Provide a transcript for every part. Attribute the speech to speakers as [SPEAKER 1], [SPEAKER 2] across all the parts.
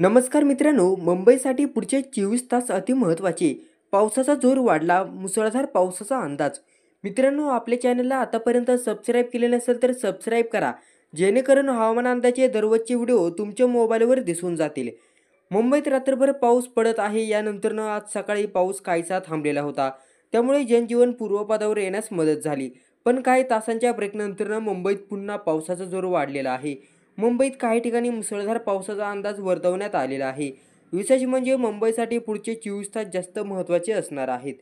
[SPEAKER 1] नमस्कार मित्रांनो, मुंबईसाठी पुढचे 24 तास अतिमहत्त्वाचे. पावसाचा जोर वाढला, मुसळधार पावसाचा अंदाज. मित्रांनो, आपल्या चॅनलला आतापर्यंत सबस्क्राईब केले नसेल तर सबस्क्राईब करा, जेणेकरून हवामान अंदाजाचे दररोजचे व्हिडिओ तुमच्या मोबाईलवर दिसून जातील. मुंबईत रात्रभर पाऊस पडत आहे. यानंतरनं आज सकाळी पाऊस काहीसा थांबलेला होता. त्यामुळे जनजीवन पूर्वपदावर येण्यास मदत झाली. पण काही तासांच्या ब्रेकनंतरनं मुंबईत पुन्हा पावसाचा जोर वाढलेला आहे. मुंबईत काही ठिकाणी मुसळधार पावसाचा अंदाज वर्तवण्यात आलेला आहे. विशेष म्हणजे मुंबईसाठी पुढचे 24 तास जास्त महत्त्वाचे असणार आहेत.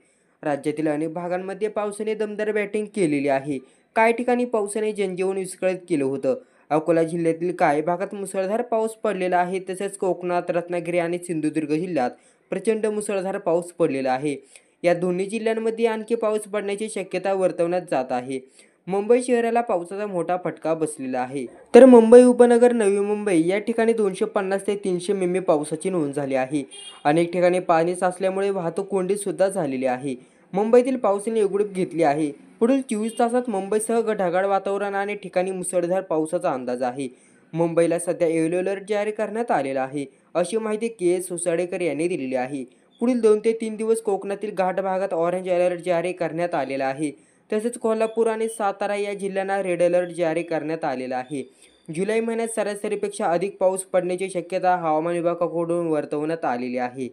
[SPEAKER 1] राज्यातील अनेक भागांमध्ये पावसाने दमदार बॅटिंग केलेली आहे. काही ठिकाणी पावसाने जनजीवन विस्कळीत केलं होतं. अकोला जिल्ह्यातील काही भागात मुसळधार पाऊस पडलेला आहे. तसेच कोकणात, रत्नागिरी आणि सिंधुदुर्ग जिल्ह्यात प्रचंड मुसळधार पाऊस पडलेला आहे. या दोन्ही जिल्ह्यांमध्ये आणखी पाऊस पडण्याची शक्यता वर्तवण्यात जात आहे. मुंबई शहराला पावसाचा मोठा फटका बसलेला आहे. तर मुंबई उपनगर, नवी मुंबई या ठिकाणी 250 ते 300 मिमी पावसाची नोंद झाली आहे. अनेक ठिकाणी पाणी साचल्यामुळे वाहतूक कोंडी सुद्धा झालेली आहे. मुंबईतील पावसाने उघडीप घेतली आहे. पुढील 24 तासात मुंबईसह ढगाळ वातावरण आणि ठिकाणी मुसळधार पावसाचा अंदाज आहे. मुंबईला सध्या येलो अलर्ट जारी करण्यात आलेला आहे, अशी माहिती के.एस. सोसाडेकर यांनी दिलेली आहे. पुढील 2 ते 3 दिवस कोकणातील घाट भागात ऑरेंज अलर्ट जारी करण्यात आलेला आहे. तसेच कोल्हापूर आणि सातारा या जिल्ह्यांना रेड अलर्ट जारी करण्यात आलेला आहे. जुलै महिन्यात सरासरीपेक्षा अधिक पाऊस पडण्याची शक्यता हवामान विभागाकडून वर्तवण्यात आलेली आहे.